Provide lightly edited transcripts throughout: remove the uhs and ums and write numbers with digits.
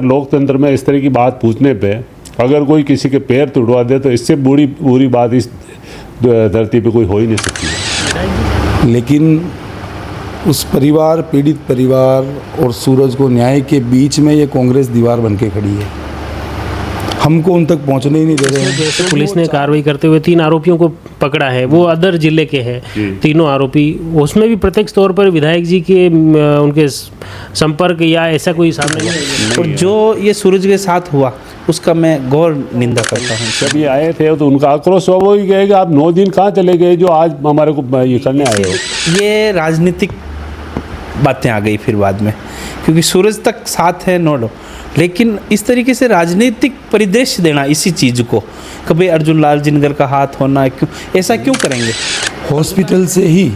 लोकतंत्र में इस तरह की बात पूछने पे अगर कोई किसी के पैर तुड़वा दे तो इससे बुरी बात इस धरती पे कोई हो ही नहीं सकती। लेकिन उस परिवार, पीड़ित परिवार और सूरज को न्याय के बीच में ये कांग्रेस दीवार बन के खड़ी है। हमको उन तक पहुंचने ही नहीं दे रहे हैं। जैसे पुलिस ने कार्रवाई करते हुए 3 आरोपियों को पकड़ा है, वो अदर जिले के हैं तीनों आरोपी। उसमें भी प्रत्यक्ष तौर पर विधायक जी के उनके संपर्क या ऐसा कोई सामने नहीं। और जो ये सूरज के साथ हुआ उसका मैं गौर निंदा करता हूँ। जब ये आए थे तो उनका आक्रोश वो ही गए कि आप 9 दिन कहाँ चले गए जो आज हमारे को ये करने आए हो। ये राजनीतिक बातें आ गई फिर बाद में, क्योंकि सूरज तक साथ है नो डाउट, लेकिन इस तरीके से राजनीतिक परिदृश्य देना इसी चीज़ को, कभी अर्जुन लाल जिनगर का हाथ होना, क्यों ऐसा क्यों करेंगे? हॉस्पिटल से ही,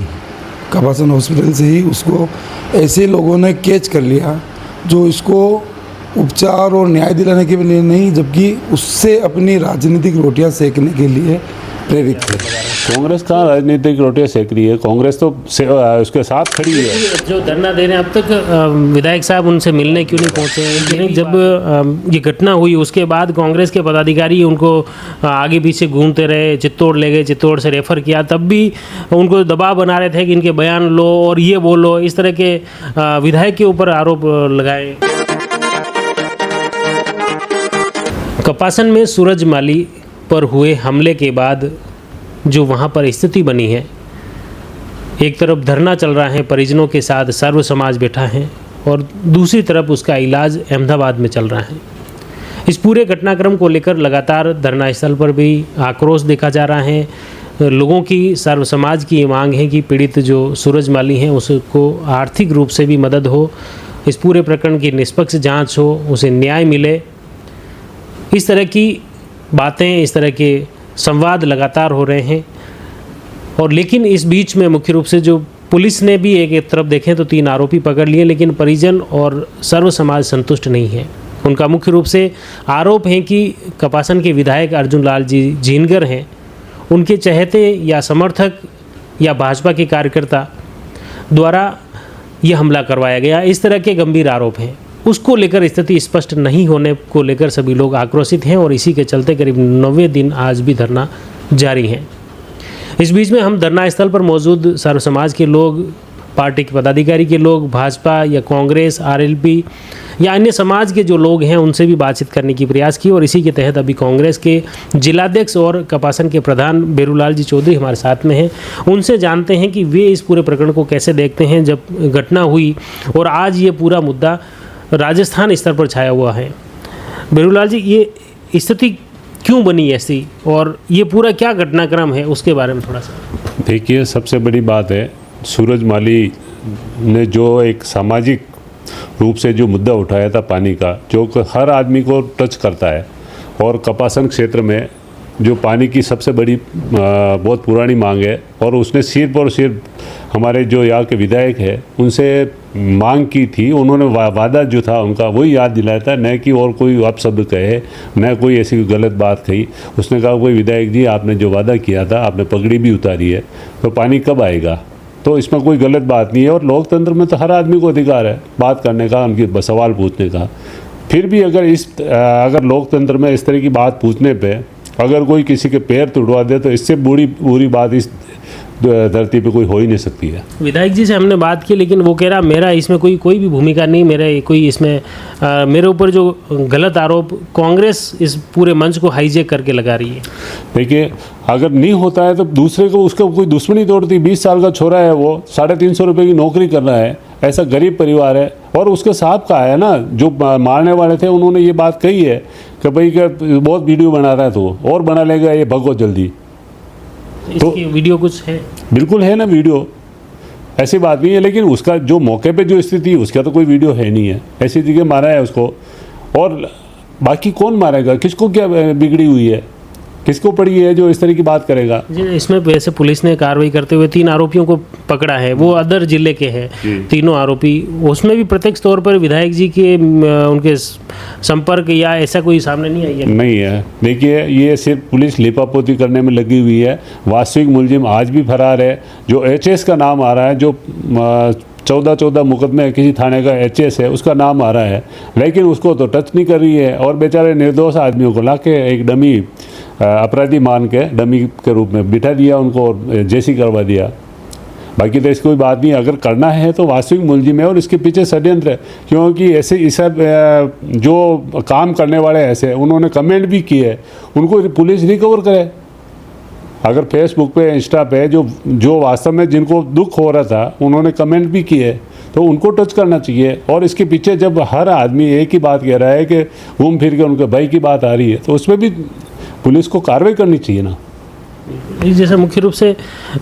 कपासन हॉस्पिटल से ही उसको ऐसे लोगों ने कैच कर लिया जो इसको उपचार और न्याय दिलाने के लिए नहीं, जबकि उससे अपनी राजनीतिक रोटियां सेकने के लिए प्रेरित थे। कांग्रेस कहाँ राजनीतिक रोटियां सेक रही है, कांग्रेस तो उसके साथ खड़ी है। जो धरना दे रहे हैं अब तक विधायक साहब उनसे मिलने क्यों नहीं पहुंचे? जब ये घटना हुई उसके बाद कांग्रेस के पदाधिकारी उनको आगे पीछे घूमते रहे, चित्तौड़ ले गए, चित्तौड़ से रेफर किया, तब भी उनको दबाव बना रहे थे कि इनके बयान लो और ये बोलो, इस तरह के विधायक के ऊपर आरोप लगाए। कपासन में सूरज माली पर हुए हमले के बाद जो वहाँ पर स्थिति बनी है, एक तरफ धरना चल रहा है, परिजनों के साथ सर्व समाज बैठा है और दूसरी तरफ उसका इलाज अहमदाबाद में चल रहा है। इस पूरे घटनाक्रम को लेकर लगातार धरना स्थल पर भी आक्रोश देखा जा रहा है। लोगों की, सर्व समाज की ये मांग है कि पीड़ित जो सूरज माली हैं उसको आर्थिक रूप से भी मदद हो, इस पूरे प्रकरण की निष्पक्ष जाँच हो, उसे न्याय मिले। इस तरह की बातें, इस तरह के संवाद लगातार हो रहे हैं। और लेकिन इस बीच में मुख्य रूप से जो पुलिस ने भी एक तरफ देखें तो 3 आरोपी पकड़ लिए, लेकिन परिजन और सर्व समाज संतुष्ट नहीं है। उनका मुख्य रूप से आरोप है कि कपासन के विधायक अर्जुन लाल जी जिनगर हैं, उनके चहेते या समर्थक या भाजपा के कार्यकर्ता द्वारा ये हमला करवाया गया। इस तरह के गंभीर आरोप हैं। उसको लेकर स्थिति स्पष्ट नहीं होने को लेकर सभी लोग आक्रोशित हैं और इसी के चलते करीब 90 दिन आज भी धरना जारी है। इस बीच में हम धरना स्थल पर मौजूद सर्व समाज के लोग, पार्टी के पदाधिकारी के लोग, भाजपा या कांग्रेस, आरएलपी या अन्य समाज के जो लोग हैं उनसे भी बातचीत करने की प्रयास की और इसी के तहत अभी कांग्रेस के जिलाध्यक्ष और कपासन के प्रधान बेरूलाल जी चौधरी हमारे साथ में हैं। उनसे जानते हैं कि वे इस पूरे प्रकरण को कैसे देखते हैं जब घटना हुई और आज ये पूरा मुद्दा राजस्थान स्तर पर छाया हुआ है। बेरूलाल जी, ये स्थिति क्यों बनी ऐसी और ये पूरा क्या घटनाक्रम है उसके बारे में थोड़ा सा। देखिए, सबसे बड़ी बात है, सूरज माली ने जो एक सामाजिक रूप से जो मुद्दा उठाया था पानी का, जो हर आदमी को टच करता है, और कपासन क्षेत्र में जो पानी की सबसे बड़ी बहुत पुरानी मांग है, और उसने सिर्फ और सिर्फ हमारे जो यहाँ के विधायक है उनसे मांग की थी। उन्होंने वादा जो था उनका वही याद दिलाया था, न कि और कोई अपशब्द कहे, न कोई ऐसी गलत बात कही। उसने कहा, कोई विधायक जी आपने जो वादा किया था, आपने पगड़ी भी उतारी है, तो पानी कब आएगा? तो इसमें कोई गलत बात नहीं है और लोकतंत्र में तो हर आदमी को अधिकार है बात करने का, उनकी सवाल पूछने का। फिर भी अगर लोकतंत्र में इस तरह की बात पूछने पे अगर कोई किसी के पैर तुड़वा दे तो इससे बुरी बात इस धरती पे कोई हो ही नहीं सकती है। विधायक जी से हमने बात की, लेकिन वो कह रहा मेरा इसमें कोई भी भूमिका नहीं, मेरे ऊपर जो गलत आरोप कांग्रेस इस पूरे मंच को हाईजैक करके लगा रही है। देखिए, अगर नहीं होता है तो दूसरे को उसका कोई दुश्मनी तोड़ती। 20 साल का छोरा है, वो 350 रुपये की नौकरी कर रहा है, ऐसा गरीब परिवार है, और उसके साथ का है ना, जो मारने वाले थे उन्होंने ये बात कही है कि भाई क्या बहुत वीडियो बना रहा है तो और बना लेगा, ये भगो जल्दी। तो वीडियो कुछ है? बिल्कुल है ना वीडियो, ऐसी बात नहीं है, लेकिन उसका जो मौके पे जो स्थिति, उसका तो कोई वीडियो है नहीं है। ऐसी जगह मारा है उसको, और बाकी कौन मारेगा? किसको क्या बिगड़ी हुई है, किसको पड़ी है जो इस तरह की बात करेगा? जी, इसमें वैसे पुलिस ने कार्रवाई करते हुए 3 आरोपियों को पकड़ा है, वो अदर जिले के हैं तीनों आरोपी। उसमें भी प्रत्यक्ष तौर पर विधायक जी के उनके संपर्क या ऐसा कोई सामने नहीं आई है? नहीं है। देखिए, ये सिर्फ पुलिस लिपापोती करने में लगी हुई है। वास्तविक मुलजिम आज भी फरार है। जो एचएस का नाम आ रहा है, जो 14 मुकदमे किसी थाने का एचएस है उसका नाम आ रहा है, लेकिन उसको तो टच नहीं कर रही है और बेचारे निर्दोष आदमियों को लाके एक डमी अपराधी मान के डमी के रूप में बिठा दिया उनको और जेसी करवा दिया। बाकी तो इसकी कोई बात नहीं, अगर करना है तो वास्तविक मुलजिम है और इसके पीछे षड्यंत्र है, क्योंकि ऐसे इस जो काम करने वाले ऐसे उन्होंने कमेंट भी किए, उनको पुलिस रिकवर करे। अगर फेसबुक पे इंस्टा पे जो वास्तव में जिनको दुख हो रहा था उन्होंने कमेंट भी किए तो उनको टच करना चाहिए। और इसके पीछे जब हर आदमी एक ही बात कह रहा है कि घूम फिर के उनके भाई की बात आ रही है तो उसमें भी पुलिस को कार्रवाई करनी चाहिए ना। जैसे मुख्य रूप से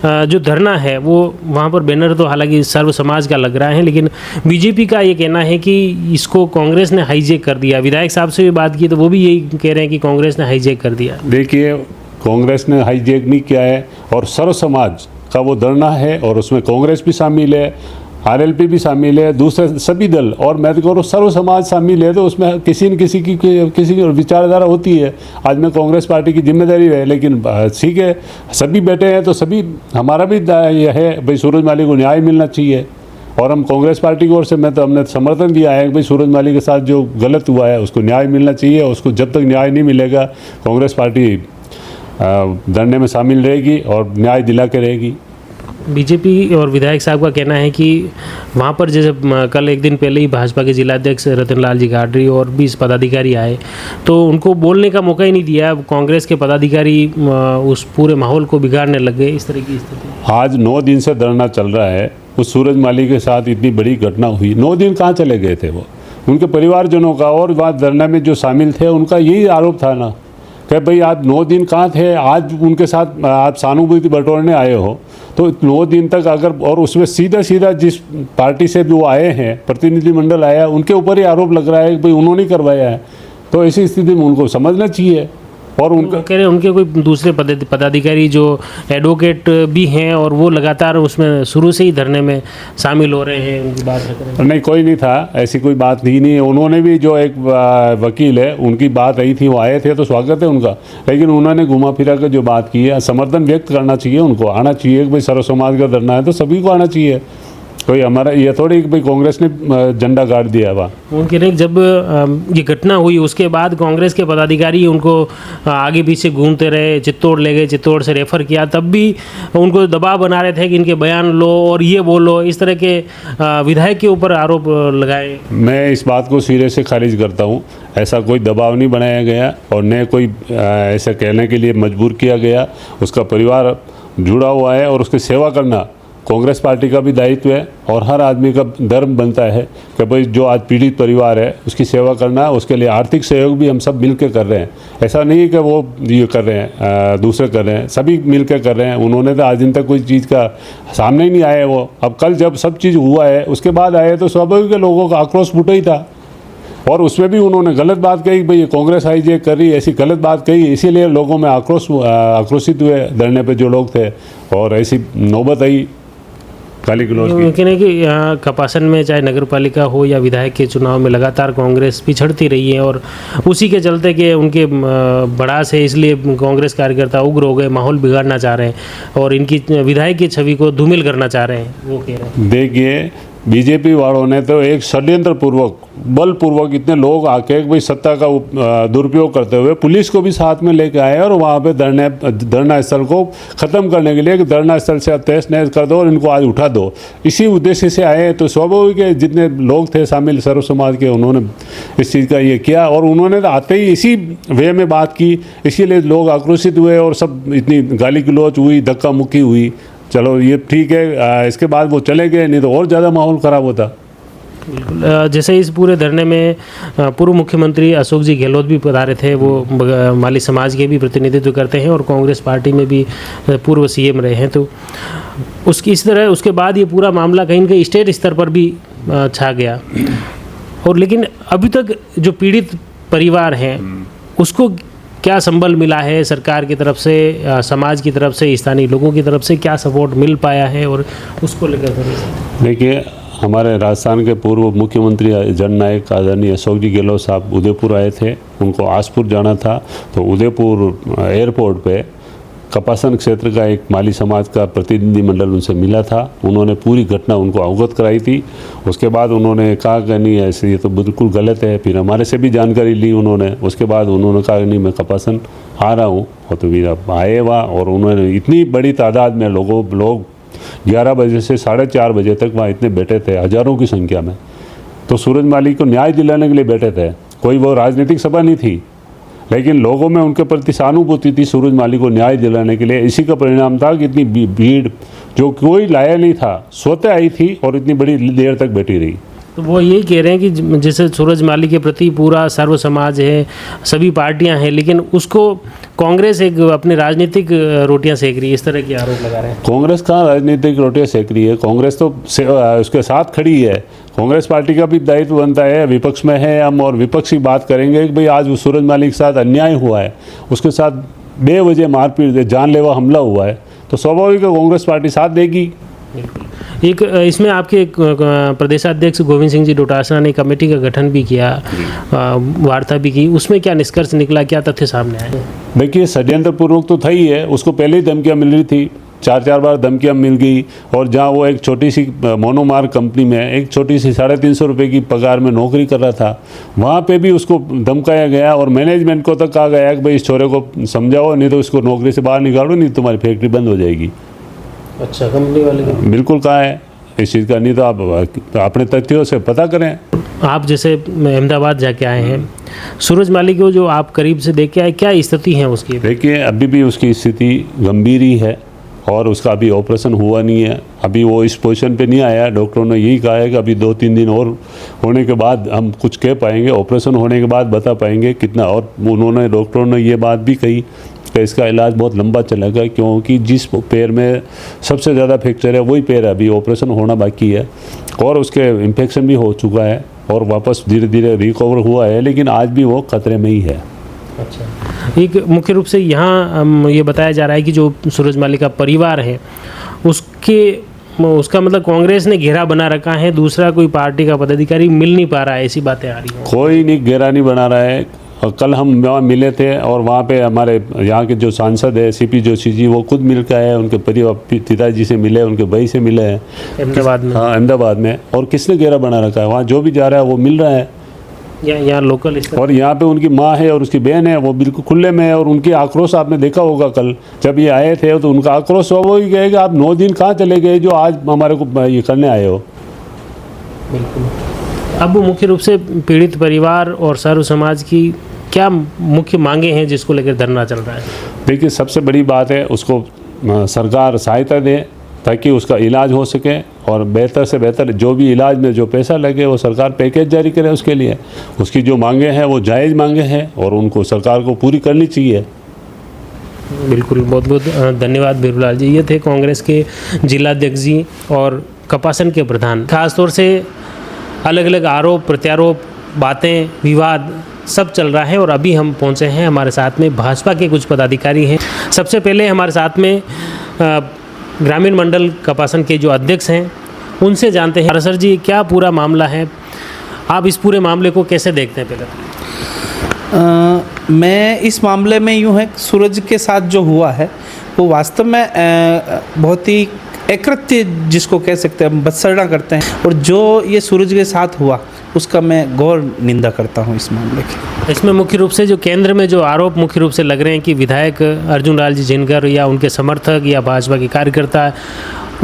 जो धरना है वो वहाँ पर बैनर तो हालांकि सर्व समाज का लग रहा है, लेकिन बीजेपी का ये कहना है कि इसको कांग्रेस ने हाईजैक कर दिया। विधायक साहब से भी बात की तो वो भी यही कह रहे हैं कि कांग्रेस ने हाईजैक कर दिया। देखिए, कांग्रेस ने हाईजैक नहीं किया है और सर्व समाज का वो धरना है और उसमें कांग्रेस भी शामिल है, आरएलपी भी शामिल है, दूसरे सभी दल, और मैं तो कह रहा हूँ सर्व समाज शामिल है। तो उसमें किसी न किसी की विचारधारा होती है। आज में कांग्रेस पार्टी की जिम्मेदारी है, लेकिन ठीक है सभी बैठे हैं तो सभी हमारा भी यह है भाई सूरज माली को न्याय मिलना चाहिए। और हम कांग्रेस पार्टी की ओर से हमने समर्थन दिया है कि भाई सूरज माली के साथ जो गलत हुआ है उसको न्याय मिलना चाहिए। उसको जब तक न्याय नहीं मिलेगा कांग्रेस पार्टी धरने में शामिल रहेगी और न्याय दिला के रहेगी। बीजेपी और विधायक साहब का कहना है कि वहाँ पर जैसे कल एक दिन पहले ही भाजपा के जिलाध्यक्ष रतनलाल जी गाडरी और 20 पदाधिकारी आए तो उनको बोलने का मौका ही नहीं दिया। कांग्रेस के पदाधिकारी उस पूरे माहौल को बिगाड़ने लग गए, इस तरह की स्थिति। आज 9 दिन से धरना चल रहा है। उस सूरज माली के साथ इतनी बड़ी घटना हुई, 9 दिन कहाँ चले गए थे वो? उनके परिवारजनों का और वहाँ धरना में जो शामिल थे उनका यही आरोप था ना कि भाई आप 9 दिन कहाँ थे। आज उनके साथ आप सहानुभूति बटोरने आए हो तो 9 दिन तक अगर, और उसमें सीधा जिस पार्टी से जो आए हैं प्रतिनिधिमंडल आया उनके ऊपर ही आरोप लग रहा है कि भाई उन्होंने करवाया है। तो ऐसी स्थिति में उनको समझना चाहिए। और उनका कह रहे उनके कोई दूसरे पदाधिकारी जो एडवोकेट भी हैं और वो लगातार उसमें शुरू से ही धरने में शामिल हो रहे हैं, उनकी बात रख रहे हैं। नहीं, कोई नहीं था, ऐसी कोई बात ही नहीं है। उन्होंने भी जो एक वकील है उनकी बात आई थी, वो आए थे तो स्वागत है उनका, लेकिन उन्होंने घुमा फिरा कर जो बात की है समर्थन व्यक्त करना चाहिए, उनको आना चाहिए कि भाई सर्व समाज का धरना है तो सभी को आना चाहिए। कोई हमारा ये थोड़ी कि भाई कांग्रेस ने झंडा गाड़ दिया वहाँ। उनके लिए जब ये घटना हुई उसके बाद कांग्रेस के पदाधिकारी उनको आगे पीछे घूमते रहे, चित्तौड़ ले गए, चित्तौड़ से रेफर किया, तब भी उनको दबाव बना रहे थे कि इनके बयान लो और ये बोलो, इस तरह के विधायक के ऊपर आरोप लगाए। मैं इस बात को सिरे से खारिज करता हूँ। ऐसा कोई दबाव नहीं बनाया गया और न कोई ऐसा कहने के लिए मजबूर किया गया। उसका परिवार जुड़ा हुआ है और उसकी सेवा करना कांग्रेस पार्टी का भी दायित्व है और हर आदमी का धर्म बनता है कि भाई जो आज पीड़ित परिवार है उसकी सेवा करना, उसके लिए आर्थिक सहयोग भी हम सब मिलकर कर रहे हैं। ऐसा नहीं है कि वो ये कर रहे हैं दूसरे कर रहे हैं, सभी मिलकर कर रहे हैं। उन्होंने तो आज दिन तक कोई चीज़ का सामने ही नहीं आया वो। अब कल जब सब चीज़ हुआ है उसके बाद आए तो स्वाभाविक लोगों का आक्रोश फूटा ही था और उसमें भी उन्होंने गलत बात कही, भाई ये कांग्रेस हाईजैक कर रही है, ऐसी गलत बात कही, इसीलिए लोगों में आक्रोशित हुए धरने पे जो लोग थे और ऐसी नौबत आई गाली गलौज की। मुमकिन है कि यहाँ कपासन में चाहे नगर पालिका हो या विधायक के चुनाव में लगातार कांग्रेस पिछड़ती रही है और उसी के चलते कि उनके भड़ास है इसलिए कांग्रेस कार्यकर्ता उग्र हो गए, माहौल बिगाड़ना चाह रहे हैं और इनकी विधायक की छवि को धूमिल करना चाह रहे हैं, वो कह रहे हैं। देखिए, बीजेपी वालों ने तो एक षड्यंत्र पूर्वक बलपूर्वक इतने लोग आके भाई सत्ता का दुरुपयोग करते हुए पुलिस को भी साथ में लेके आए और वहाँ पे धरना स्थल को ख़त्म करने के लिए कि धरना स्थल से तहस नहस कर दो और इनको आज उठा दो, इसी उद्देश्य से आए। तो स्वाभाविक है जितने लोग थे शामिल सर्व समाज के उन्होंने इस चीज़ का ये किया और उन्होंने तो आते ही इसी वे में बात की, इसीलिए लोग आक्रोशित हुए और सब इतनी गाली गलौज हुई, धक्का मुक्की हुई। चलो ये ठीक है, इसके बाद वो चले गए, नहीं तो और ज़्यादा माहौल ख़राब होता। बिल्कुल, जैसे इस पूरे धरने में पूर्व मुख्यमंत्री अशोक जी गहलोत भी पधारे थे, वो माली समाज के भी प्रतिनिधित्व करते हैं और कांग्रेस पार्टी में भी पूर्व सीएम रहे हैं। तो उसकी इस तरह उसके बाद ये पूरा मामला कहीं न कहीं स्टेट स्तर पर भी छा गया और लेकिन अभी तक जो पीड़ित परिवार हैं उसको क्या संबल मिला है सरकार की तरफ से, समाज की तरफ से, स्थानीय लोगों की तरफ से क्या सपोर्ट मिल पाया है और उसको लेकर देखिए, हमारे राजस्थान के पूर्व मुख्यमंत्री जननायक आदरणीय अशोक जी गहलोत साहब उदयपुर आए थे, उनको आसपुर जाना था तो उदयपुर एयरपोर्ट पे कपासन क्षेत्र का एक माली समाज का प्रतिनिधिमंडल उनसे मिला था। उन्होंने पूरी घटना उनको अवगत कराई थी। उसके बाद उन्होंने कहा कि नहीं ऐसे ये तो बिल्कुल गलत है। फिर हमारे से भी जानकारी ली उन्होंने। उसके बाद उन्होंने कहा नहीं मैं कपासन आ रहा हूँ। और तो फिर अब आए वहाँ और उन्होंने इतनी बड़ी तादाद में लोग 11 बजे से 4:30 बजे तक वहाँ इतने बैठे थे, हज़ारों की संख्या में। तो सूरज माली को न्याय दिलाने के लिए बैठे थे। कोई वो राजनीतिक सभा नहीं थी, लेकिन लोगों में उनके प्रति सहानुभूति थी सूरज माली को न्याय दिलाने के लिए। इसी का परिणाम था कि इतनी भीड़ जो कोई लाया नहीं था स्वतः आई थी और इतनी बड़ी देर तक बैठी रही। तो वो यही कह रहे हैं कि जैसे सूरज माली के प्रति पूरा सर्व समाज है, सभी पार्टियां हैं, लेकिन उसको कांग्रेस एक अपनी राजनीतिक रोटियां सेक रही है, इस तरह के आरोप लगा रहे हैं। कांग्रेस कहाँ राजनीतिक रोटियां सेक रही है? कांग्रेस तो उसके साथ खड़ी है। कांग्रेस पार्टी का भी दायित्व बनता है, विपक्ष में है हम, और विपक्ष की बात करेंगे कि भाई आज वो सूरज माली के साथ अन्याय हुआ है, उसके साथ बेवजह मारपीट जानलेवा हमला हुआ है, तो स्वाभाविक है कांग्रेस पार्टी साथ देगी। एक इसमें आपके एक प्रदेशाध्यक्ष गोविंद सिंह जी डोटासरा ने कमेटी का गठन भी किया, वार्ता भी की, उसमें क्या निष्कर्ष निकला, क्या तथ्य सामने आए? देखिए षड्यंत्रपूर्वक तो था ही है। उसको पहले ही धमकियाँ मिल रही थी, 4 बार धमकियाँ मिल गई। और जहाँ वो एक छोटी सी मोनोमार्क कंपनी में एक छोटी सी 350 रुपये की पगार में नौकरी कर रहा था, वहाँ पे भी उसको धमकाया गया और मैनेजमेंट को तक कहा गया कि भाई इस छोरे को समझाओ, नहीं तो इसको नौकरी से बाहर निकालो, नहीं तुम्हारी फैक्ट्री बंद हो जाएगी। अच्छा, कंपनी वाले बिल्कुल कहा है इस चीज़ का, नहीं तो आप अपने तथ्यों से पता करें। आप जैसे अहमदाबाद जाके आए हैं, सूरज माली को जो आप करीब से देख के आए, क्या स्थिति है उसकी? देखिए अभी भी उसकी स्थिति गंभीर ही है और उसका अभी ऑपरेशन हुआ नहीं है। अभी वो इस पोजीशन पे नहीं आया। डॉक्टरों ने यही कहा है कि अभी 2-3 दिन और होने के बाद हम कुछ कह पाएंगे, ऑपरेशन होने के बाद बता पाएंगे कितना। और उन्होंने डॉक्टरों ने ये बात भी कही कि इसका इलाज बहुत लंबा चलेगा, क्योंकि जिस पैर में सबसे ज़्यादा फ्रैक्चर है वही पैर है, अभी ऑपरेशन होना बाकी है। और उसके इन्फेक्शन भी हो चुका है और वापस धीरे धीरे रिकवर हुआ है, लेकिन आज भी वो खतरे में ही है। अच्छा, एक मुख्य रूप से यहाँ ये बताया जा रहा है कि जो सूरज माली का परिवार है उसका मतलब कांग्रेस ने घेरा बना रखा है, दूसरा कोई पार्टी का पदाधिकारी मिल नहीं पा रहा है, ऐसी बातें आ रही हैं। कोई नहीं घेरा नहीं बना रहा है। और कल हम वहाँ मिले थे और वहाँ पे हमारे यहाँ के जो सांसद है सीपी जोशी जी, वो खुद मिल के आए, उनके परिवार पिताजी से मिले, उनके भाई से मिले हैं अहमदाबाद में। हाँ अहमदाबाद में। और किसने घेरा बना रखा है? वहाँ जो भी जा रहा है वो मिल रहा है। यहाँ लोकल और यहाँ पे उनकी माँ है और उसकी बहन है, वो बिल्कुल खुले में है। और उनकी आक्रोश आपने देखा होगा कल जब ये आए थे, तो उनका आक्रोश स्वाभाविक है कि आप 9 दिन कहाँ चले गए जो आज हमारे को ये करने आए हो। बिल्कुल। अब मुख्य रूप से पीड़ित परिवार और सर्व समाज की क्या मुख्य मांगे हैं जिसको लेकर धरना चल रहा है? देखिए सबसे बड़ी बात है उसको सरकार सहायता दे ताकि उसका इलाज हो सके, और बेहतर से बेहतर जो भी इलाज में जो पैसा लगे वो सरकार पैकेज जारी करे उसके लिए। उसकी जो मांगे हैं वो जायज़ मांगे हैं और उनको सरकार को पूरी करनी चाहिए। बिल्कुल, बहुत बहुत धन्यवाद बिरबलाल जी। ये थे कांग्रेस के जिलाध्यक्ष जी और कपासन के प्रधान। खासतौर से अलग अलग आरोप प्रत्यारोप, बातें, विवाद सब चल रहा है और अभी हम पहुंचे हैं, हमारे साथ में भाजपा के कुछ पदाधिकारी हैं। सबसे पहले हमारे साथ में ग्रामीण मंडल कपासन के जो अध्यक्ष हैं उनसे जानते हैं। सर जी, क्या पूरा मामला है, आप इस पूरे मामले को कैसे देखते हैं? पहले मैं इस मामले में यूँ है, सूरज के साथ जो हुआ है वो वास्तव में बहुत ही अकृत्य जिसको कह सकते हैं, बदसरना करते हैं। और जो ये सूरज के साथ हुआ उसका मैं गौर निंदा करता हूँ इस मामले की। इसमें मुख्य रूप से जो केंद्र में जो आरोप मुख्य रूप से लग रहे हैं कि विधायक अर्जुन लाल जी जिनकर या उनके समर्थक या भाजपा के कार्यकर्ता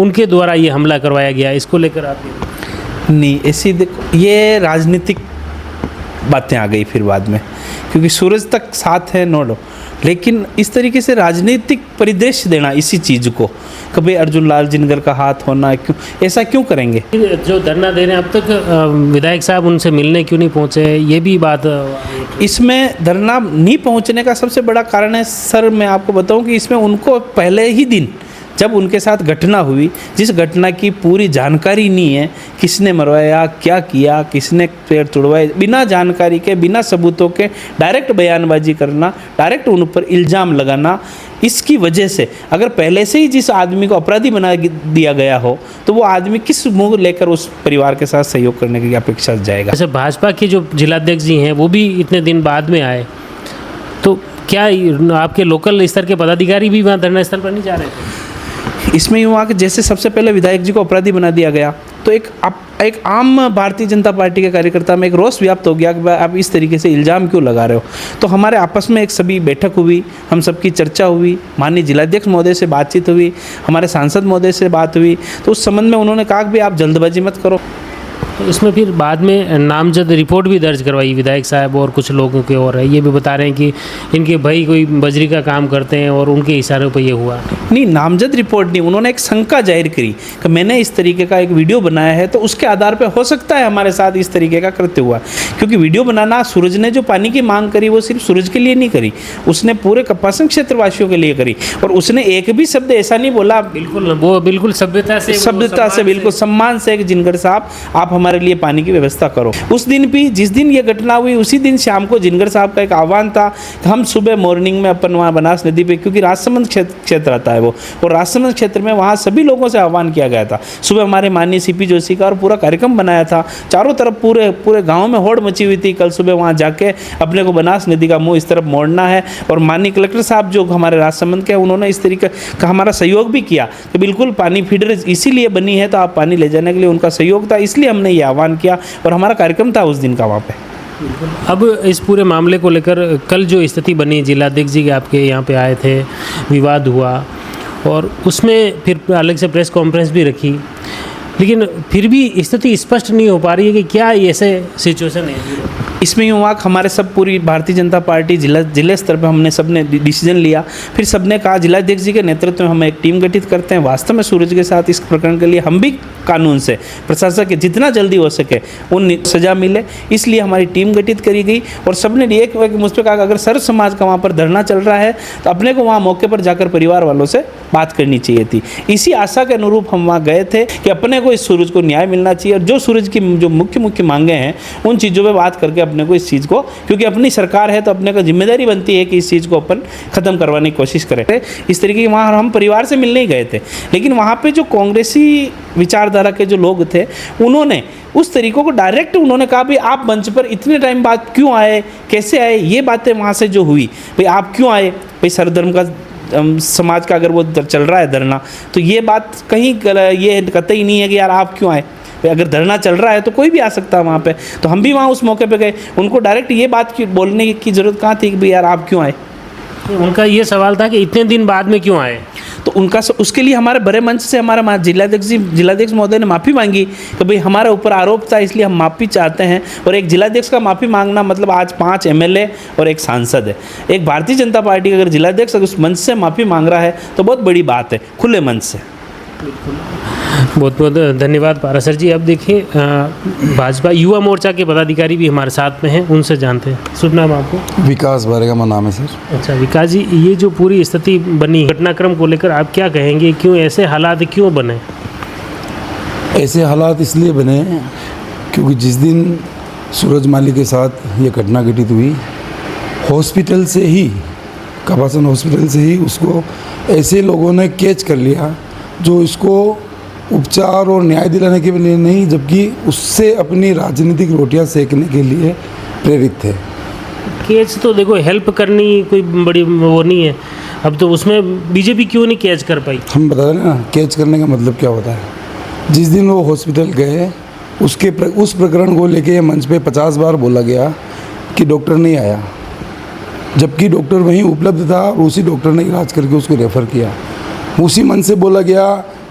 उनके द्वारा ये हमला करवाया गया, इसको लेकर आप? नहीं, ऐसी देखो ये राजनीतिक बातें आ गई फिर बाद में, क्योंकि सूरज तक साथ है नो डाउट, लेकिन इस तरीके से राजनीतिक परिदृश्य देना इसी चीज़ को, कभी अर्जुन लाल जिनकर का हाथ होना, क्यों ऐसा क्यों करेंगे? जो धरना दे रहे हैं अब तक विधायक साहब उनसे मिलने क्यों नहीं पहुंचे, ये भी बात? इसमें धरना नहीं पहुंचने का सबसे बड़ा कारण है सर, मैं आपको बताऊं कि इसमें उनको पहले ही दिन जब उनके साथ घटना हुई, जिस घटना की पूरी जानकारी नहीं है, किसने मरवाया, क्या किया, किसने पैर तोड़वाए, बिना जानकारी के, बिना सबूतों के डायरेक्ट बयानबाजी करना, डायरेक्ट उन पर इल्ज़ाम लगाना, इसकी वजह से अगर पहले से ही जिस आदमी को अपराधी बना दिया गया हो तो वो आदमी किस मुंह लेकर उस परिवार के साथ सहयोग करने की अपेक्षा जाएगा? जैसे भाजपा के जो जिलाध्यक्ष जी हैं वो भी इतने दिन बाद में आए, तो क्या आपके लोकल स्तर के पदाधिकारी भी वहाँ धरना स्थल पर नहीं जा रहे थे? इसमें यूँ हुआ कि जैसे सबसे पहले विधायक जी को अपराधी बना दिया गया, तो एक आम भारतीय जनता पार्टी के कार्यकर्ता में एक रोष व्याप्त हो गया कि भाई आप इस तरीके से इल्ज़ाम क्यों लगा रहे हो। तो हमारे आपस में एक सभी बैठक हुई, हम सबकी चर्चा हुई, माननीय जिलाध्यक्ष महोदय से बातचीत हुई, हमारे सांसद महोदय से बात हुई। तो उस संबंध में उन्होंने कहा कि भाई आप जल्दबाजी मत करो। तो इसमें फिर बाद में नामजद रिपोर्ट भी दर्ज करवाई विधायक साहब और कुछ लोगों के, और है ये भी बता रहे हैं कि इनके भाई कोई बजरी का काम करते हैं और उनके इशारों पर ये हुआ। नहीं, नामजद रिपोर्ट नहीं, उन्होंने एक शंका जाहिर करी कि मैंने इस तरीके का एक वीडियो बनाया है, तो उसके आधार पर हो सकता है हमारे साथ इस तरीके का कृत्य हुआ। क्योंकि वीडियो बनाना, सूरज ने जो पानी की मांग करी वो सिर्फ सूरज के लिए नहीं करी, उसने पूरे कपासन क्षेत्रवासियों के लिए करी। और उसने एक भी शब्द ऐसा नहीं बोला, बिल्कुल वो बिल्कुल सभ्यता से बिल्कुल सम्मान से कि जिनगर साहब आप हमारे लिए पानी की व्यवस्था करो। उस दिन भी, जिस दिन ये घटना हुई उसी दिन शाम को जिनगर साहब का एक आह्वान था कि हम सुबह मॉर्निंग में अपन वहाँ बनास नदी पे, क्योंकि राजसमंद क्षेत्र आता है वो, और राजसमंद क्षेत्र में वहाँ सभी लोगों से आह्वान किया गया था। सुबह हमारे माननीय सीपी जोशी का और पूरा कार्यक्रम बनाया था, चारों तरफ पूरे गाँव में होड़ मची हुई थी। कल सुबह वहाँ जाके अपने को बनास नदी का मुँह इस तरफ मोड़ना है। और माननीय कलेक्टर साहब जो हमारे राजसमंद के, उन्होंने इस तरीके का हमारा सहयोग भी किया कि बिल्कुल पानी फीडर इसीलिए बनी है, तो आप पानी ले जाने के लिए उनका सहयोग था, इसलिए हमने ये आह्वान किया और हमारा कार्यक्रम था उस दिन का वहाँ पे। अब इस पूरे मामले को लेकर कल जो स्थिति बनी, जिलाध्यक्ष जी के आपके यहाँ पे आए थे, विवाद हुआ और उसमें फिर अलग से प्रेस कॉन्फ्रेंस भी रखी, लेकिन फिर भी स्थिति स्पष्ट नहीं हो पा रही है कि क्या ऐसे सिचुएशन है। इसमें यूँ हुआ हमारे सब पूरी भारतीय जनता पार्टी जिले स्तर पर हमने सबने डिसीजन लिया। फिर सबने कहा जिलाध्यक्ष जी के नेतृत्व में हम एक टीम गठित करते हैं। वास्तव में सूरज के साथ इस प्रकरण के लिए हम भी कानून से, प्रशासन के जितना जल्दी हो सके उन सजा मिले, इसलिए हमारी टीम गठित करी गई। और सबने एक मुझ पर कहा कि अगर सर्व समाज का वहाँ पर धरना चल रहा है तो अपने को वहाँ मौके पर जाकर परिवार वालों से बात करनी चाहिए थी। इसी आशा के अनुरूप हम वहाँ गए थे कि अपने को इस सूरज को न्याय मिलना चाहिए, और जो सूरज की जो मुख्य मांगे हैं उन चीज़ों पर बात करके अपने को इस चीज़ को, क्योंकि अपनी सरकार है तो अपने को जिम्मेदारी बनती है कि इस चीज़ को अपन ख़त्म करवाने की कोशिश करें। इस तरीके की वहाँ हम परिवार से मिलने ही गए थे, लेकिन वहाँ पे जो कांग्रेसी विचारधारा के जो लोग थे उन्होंने उस तरीकों को डायरेक्ट उन्होंने कहा भाई आप मंच पर इतने टाइम बाद क्यों आए, कैसे आए, ये बातें वहाँ से जो हुई, भाई आप क्यों आए, भाई सर्वधर्म का समाज का अगर वो चल रहा है धरना, तो ये बात कहीं ये कतई नहीं है कि यार आप क्यों आए। अगर धरना चल रहा है तो कोई भी आ सकता है वहाँ पे, तो हम भी वहाँ उस मौके पे गए। उनको डायरेक्ट ये बात की बोलने की ज़रूरत कहाँ थी कि भाई यार आप क्यों आए। उनका ये सवाल था कि इतने दिन बाद में क्यों आए, तो उनका उसके लिए हमारे बड़े मंच से हमारा जिलाध्यक्ष महोदय ने माफ़ी मांगी कि भाई हमारे ऊपर आरोप था इसलिए हम माफ़ी चाहते हैं। और एक जिलाध्यक्ष का माफ़ी मांगना मतलब आज 5 MLA और एक सांसद है। एक भारतीय जनता पार्टी का अगर जिलाध्यक्ष उस मंच से माफ़ी मांग रहा है तो बहुत बड़ी बात है, खुले मंच से। बहुत बहुत धन्यवाद पारासर जी। अब देखिए भाजपा युवा मोर्चा के पदाधिकारी भी हमारे साथ में हैं, उनसे जानते हैं। शुभ नाम आपको? विकास बारेगा नाम है सर। अच्छा विकास जी, ये जो पूरी स्थिति बनी घटनाक्रम को लेकर आप क्या कहेंगे, क्यों ऐसे हालात क्यों बने? ऐसे हालात इसलिए बने क्योंकि जिस दिन सूरज माली के साथ ये घटना घटित हुई, हॉस्पिटल से ही, कपासन हॉस्पिटल से ही उसको ऐसे लोगों ने कैच कर लिया जो इसको उपचार और न्याय दिलाने के लिए नहीं, जबकि उससे अपनी राजनीतिक रोटियां सेकने के लिए प्रेरित थे। कैच तो देखो हेल्प करनी कोई बड़ी वो नहीं है, अब तो उसमें बीजेपी क्यों नहीं कैच कर पाई? हम बता रहे हैं ना, कैच करने का मतलब क्या होता है। जिस दिन वो हॉस्पिटल गए उस प्रकरण को लेके मंच पे 50 बार बोला गया कि डॉक्टर नहीं आया, जबकि डॉक्टर वहीं उपलब्ध था और उसी डॉक्टर ने इलाज करके उसको रेफ़र किया। उसी मन से बोला गया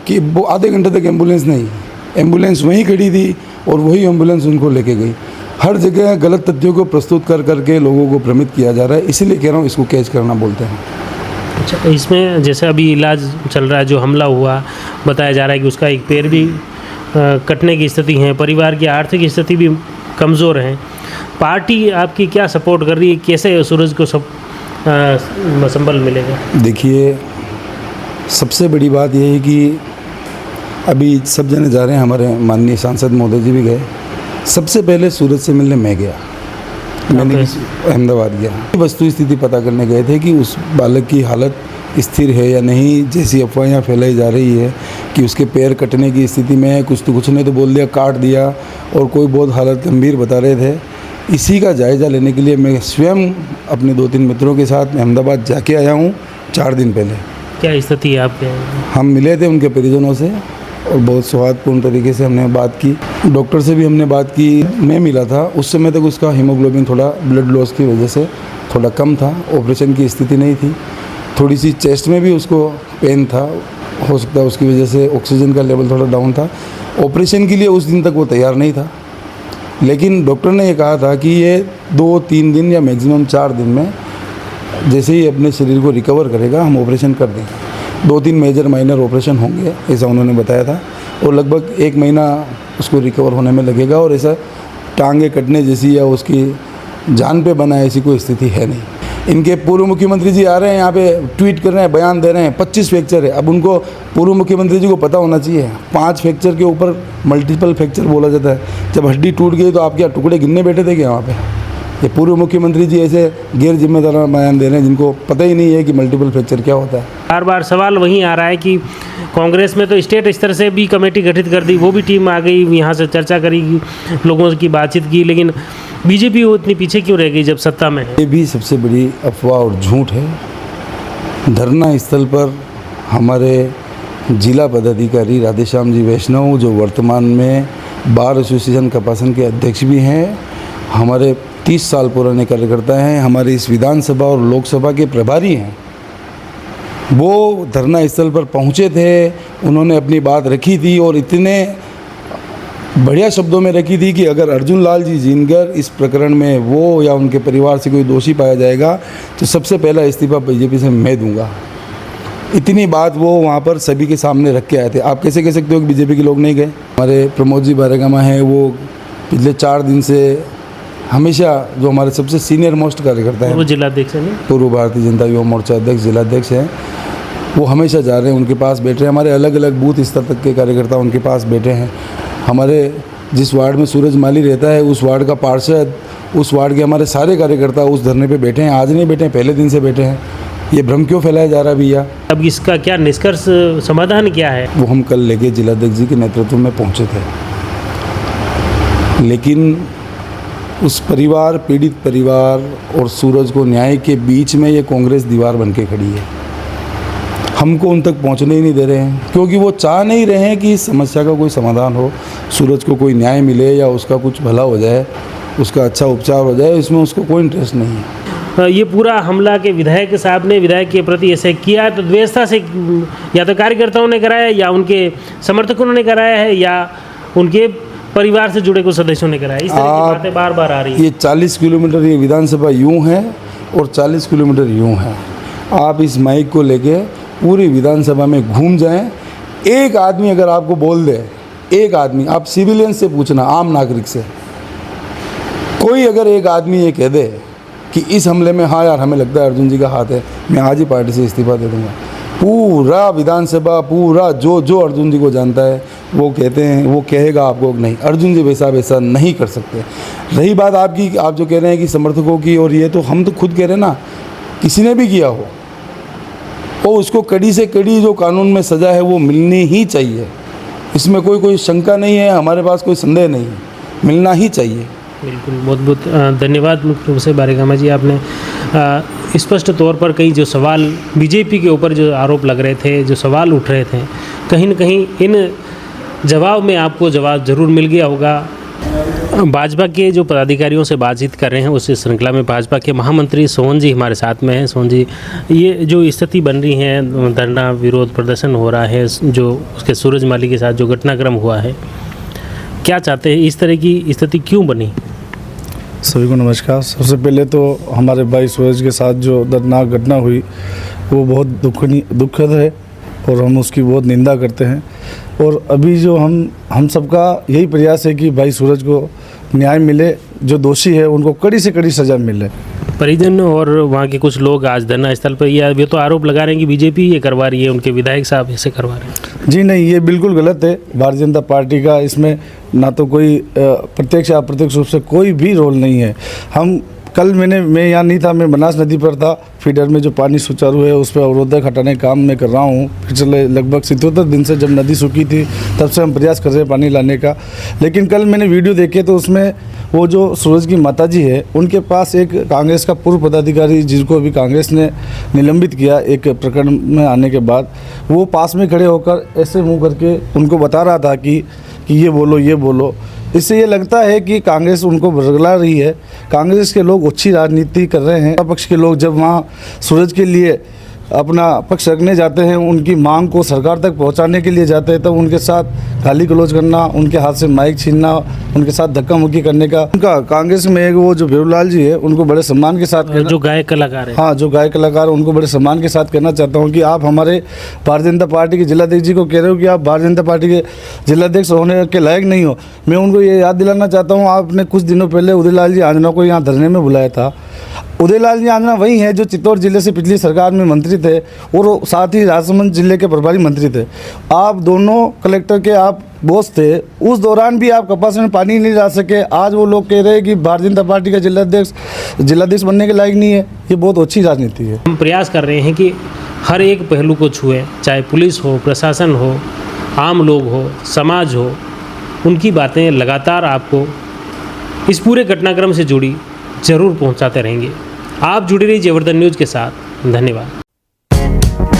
कि वो आधे घंटे तक एम्बुलेंस नहीं, एम्बुलेंस वहीं खड़ी थी और वही एम्बुलेंस उनको लेके गई। हर जगह गलत तथ्यों को प्रस्तुत कर करके लोगों को भ्रमित किया जा रहा है, इसीलिए कह रहा हूँ इसको कैच करना बोलते हैं। अच्छा, इसमें जैसे अभी इलाज चल रहा है, जो हमला हुआ बताया जा रहा है कि उसका एक पैर भी कटने की स्थिति है, परिवार की आर्थिक स्थिति भी कमज़ोर है, पार्टी आपकी क्या सपोर्ट कर रही है, कैसे सूरज को सब संबल मिलेगा? देखिए, सबसे बड़ी बात यह है कि अभी सब जने जा रहे हैं, हमारे माननीय सांसद महोदय जी भी गए। सबसे पहले सूरज से मिलने मैं गया, मैंने अहमदाबाद गया, वस्तु स्थिति पता करने गए थे कि उस बालक की हालत स्थिर है या नहीं। जैसी अफवाहें फैलाई जा रही है कि उसके पैर कटने की स्थिति में है, कुछ ने तो बोल दिया काट दिया, और कोई बहुत हालत गंभीर बता रहे थे। इसी का जायज़ा लेने के लिए मैं स्वयं अपने 2-3 मित्रों के साथ मैं अहमदाबाद जाके आया हूँ 4 दिन पहले। क्या स्थिति है आपके? हम मिले थे उनके परिजनों से और बहुत सौहार्दपूर्ण तरीके से हमने बात की। डॉक्टर से भी हमने बात की। मैं मिला था उस समय तक उसका हीमोग्लोबिन थोड़ा ब्लड लॉस की वजह से थोड़ा कम था, ऑपरेशन की स्थिति नहीं थी। थोड़ी सी चेस्ट में भी उसको पेन था, हो सकता है उसकी वजह से ऑक्सीजन का लेवल थोड़ा डाउन था। ऑपरेशन के लिए उस दिन तक वो तैयार नहीं था, लेकिन डॉक्टर ने ये कहा था कि ये 2-3 दिन या मैक्सिमम 4 दिन में जैसे ही अपने शरीर को रिकवर करेगा हम ऑपरेशन कर देंगे। 2-3 मेजर माइनर ऑपरेशन होंगे ऐसा उन्होंने बताया था, और लगभग 1 महीना उसको रिकवर होने में लगेगा। और ऐसा टांगे कटने जैसी या उसकी जान पे बना ऐसी कोई स्थिति है नहीं। इनके पूर्व मुख्यमंत्री जी आ रहे हैं यहाँ पे, ट्वीट कर रहे हैं, बयान दे रहे हैं 25 फ्रैक्चर है। अब उनको पूर्व मुख्यमंत्री जी को पता होना चाहिए 5 फ्रैक्चर के ऊपर मल्टीपल फ्रैक्चर बोला जाता है। जब हड्डी टूट गई तो आप क्या टुकड़े गिनने बैठे थे क्या वहाँ पे? ये पूर्व मुख्यमंत्री जी ऐसे गैर जिम्मेदार बयान दे रहे हैं जिनको पता ही नहीं है कि मल्टीपल फ्रैक्चर क्या होता है। बार बार सवाल वहीं आ रहा है कि कांग्रेस में तो स्टेट स्तर से भी कमेटी गठित कर दी, वो भी टीम आ गई, यहाँ से चर्चा करेगी, लोगों की बातचीत की, लेकिन बीजेपी वो इतनी पीछे क्यों रह गई जब सत्ता में है? ये भी सबसे बड़ी अफवाह और झूठ है। धरना स्थल पर हमारे जिला पदाधिकारी राधेश्याम जी वैष्णव, जो वर्तमान में बार एसोसिएशन कपासन के अध्यक्ष भी हैं, हमारे 30 साल पुराने कार्यकर्ता हैं, हमारे इस विधानसभा और लोकसभा के प्रभारी हैं, वो धरना स्थल पर पहुंचे थे। उन्होंने अपनी बात रखी थी और इतने बढ़िया शब्दों में रखी थी कि अगर अर्जुन लाल जी जिनगर इस प्रकरण में वो या उनके परिवार से कोई दोषी पाया जाएगा तो सबसे पहला इस्तीफा बीजेपी से मैं दूंगा। इतनी बात वो वहाँ पर सभी के सामने रख के आए थे। आप कैसे कह सकते हो कि बीजेपी के लोग नहीं गए? हमारे प्रमोद जी बारेगामा हैं, वो पिछले 4 दिन से हमेशा, जो हमारे सबसे सीनियर मोस्ट कार्यकर्ता हैं, वो जिलाध्यक्ष हैं, पूर्व भारतीय जनता युवा मोर्चा अध्यक्ष जिलाध्यक्ष हैं, वो हमेशा जा रहे हैं, उनके पास बैठ रहे हैं। हमारे अलग अलग बूथ स्तर तक के कार्यकर्ता उनके पास बैठे हैं। हमारे जिस वार्ड में सूरज माली रहता है उस वार्ड का पार्षद, उस वार्ड के हमारे सारे कार्यकर्ता उस धरने पे बैठे हैं। आज नहीं बैठे हैं, पहले दिन से बैठे हैं। ये भ्रम क्यों फैलाया जा रहा है भैया? अब इसका क्या निष्कर्ष, समाधान क्या है? वो हम कल लेके जिलाध्यक्ष जी के नेतृत्व में पहुँचे थे, लेकिन उस परिवार, पीड़ित परिवार और सूरज को न्याय के बीच में ये कांग्रेस दीवार बन के खड़ी है। हमको उन तक पहुंचने ही नहीं दे रहे हैं, क्योंकि वो चाह नहीं रहे हैं कि इस समस्या का कोई समाधान हो, सूरज को कोई न्याय मिले या उसका कुछ भला हो जाए, उसका अच्छा उपचार हो जाए। इसमें उसको कोई इंटरेस्ट नहीं है। ये पूरा हमला के विधायक साहब ने विधायक के प्रति ऐसे किया तो द्वेषता से, या तो कार्यकर्ताओं ने कराया, या उनके समर्थकों ने कराया है, या उनके परिवार से जुड़े कुछ सदस्यों ने कराया। इस तरह की बातें बार बार आ रही है। ये 40 किलोमीटर ये विधानसभा यूँ है और 40 किलोमीटर यूँ है। आप इस माइक को लेके पूरी विधानसभा में घूम जाएं, एक आदमी अगर आपको बोल दे, एक आदमी, आप सिविलियन से पूछना, आम नागरिक से, कोई अगर एक आदमी ये कह दे कि इस हमले में हाँ यार हमें लगता है अर्जुन जी का हाथ है, मैं आज ही पार्टी से इस्तीफा दे दूंगा, पूरा विधानसभा, पूरा जो अर्जुन जी को जानता है वो कहते हैं, वो कहेगा आपको नहीं, अर्जुन जी वैसा नहीं कर सकते। रही बात आपकी, आप जो कह रहे हैं कि समर्थकों की, और ये तो हम तो खुद कह रहे हैं ना, किसी ने भी किया हो और उसको कड़ी से कड़ी जो कानून में सज़ा है वो मिलनी ही चाहिए। इसमें कोई शंका नहीं है, हमारे पास कोई संदेह नहीं है, मिलना ही चाहिए। बिल्कुल, बहुत बहुत धन्यवाद मुख्य रूप से बारेगामा जी। आपने स्पष्ट तौर पर कई जो सवाल बीजेपी के ऊपर जो आरोप लग रहे थे, जो सवाल उठ रहे थे, कहीं न कहीं इन जवाब में आपको जवाब ज़रूर मिल गया होगा। भाजपा के जो पदाधिकारियों से बातचीत कर रहे हैं उस श्रृंखला में भाजपा के महामंत्री सोहन जी हमारे साथ में हैं। सोहन जी, ये जो स्थिति बन रही है, धरना विरोध प्रदर्शन हो रहा है, जो उसके सूरज माली के साथ जो घटनाक्रम हुआ है, क्या चाहते हैं? इस तरह की स्थिति क्यों बनी? सभी को नमस्कार। सबसे पहले तो हमारे भाई सूरज के साथ जो दर्दनाक घटना हुई वो बहुत दुखद है और हम उसकी बहुत निंदा करते हैं। और अभी जो हम सबका यही प्रयास है कि भाई सूरज को न्याय मिले, जो दोषी है उनको कड़ी से कड़ी सज़ा मिले। परिजन और वहाँ के कुछ लोग आज धरना स्थल पर ये तो आरोप लगा रहे हैं कि बीजेपी ये करवा रही है, उनके विधायक साहब इसे करवा रहे हैं। जी नहीं, ये बिल्कुल गलत है। भारतीय जनता पार्टी का इसमें ना तो कोई प्रत्यक्ष या अप्रत्यक्ष रूप से कोई भी रोल नहीं है। हम कल मैं यहाँ नहीं था, मैं बनास नदी पर था, फीडर में जो पानी सुचारू है उस पर अवरोधक हटाने का काम मैं कर रहा हूँ। पिछले लगभग 77 दिन से, जब नदी सूखी थी तब से हम प्रयास कर रहे हैं पानी लाने का। लेकिन कल मैंने वीडियो देखे तो उसमें वो जो सूरज की माताजी है उनके पास एक कांग्रेस का पूर्व पदाधिकारी जिसको अभी कांग्रेस ने निलंबित किया एक प्रकरण में आने के बाद, वो पास में खड़े होकर ऐसे मुंह करके उनको बता रहा था कि ये बोलो। इससे ये लगता है कि कांग्रेस उनको बरगला रही है। कांग्रेस के लोग अच्छी राजनीति कर रहे हैं। पक्ष के लोग जब वहाँ सूरज के लिए अपना पक्ष रखने जाते हैं, उनकी मांग को सरकार तक पहुंचाने के लिए जाते हैं, तब उनके साथ गाली गलौज करना, उनके हाथ से माइक छीनना, उनके साथ धक्का मुक्की करने का उनका कांग्रेस में एक वो जो बेरूलाल जी है उनको बड़े सम्मान के साथ जो गायक कलाकार है, हाँ जो गायक कलाकार उनको बड़े सम्मान के साथ कहना चाहता हूँ कि आप हमारे भारतीय जनता पार्टी के जिलाध्यक्ष जी को कह रहे हो कि आप भारतीय जनता पार्टी के जिलाध्यक्ष होने के लायक नहीं हो। मैं उनको ये याद दिलाना चाहता हूँ, आपने कुछ दिनों पहले उदयलाल जी आंजना को यहाँ धरने में बुलाया था। उदयलाल जी आंजना वही हैं जो चित्तौड़ जिले से पिछली सरकार में मंत्री थे और साथ ही राजसमंद जिले के प्रभारी मंत्री थे। आप दोनों कलेक्टर के आप बॉस थे, उस दौरान भी आप कपास में पानी नहीं ला सके। आज वो लोग कह रहे हैं कि भारतीय जनता पार्टी का जिलाध्यक्ष बनने के लायक नहीं है। ये बहुत अच्छी राजनीति है। हम प्रयास कर रहे हैं कि हर एक पहलू को छुएं, चाहे पुलिस हो, प्रशासन हो, आम लोग हो, समाज हो, उनकी बातें लगातार आपको इस पूरे घटनाक्रम से जुड़ी जरूर पहुंचाते रहेंगे। आप जुड़े रहिए जयवर्धन न्यूज़ के साथ। धन्यवाद।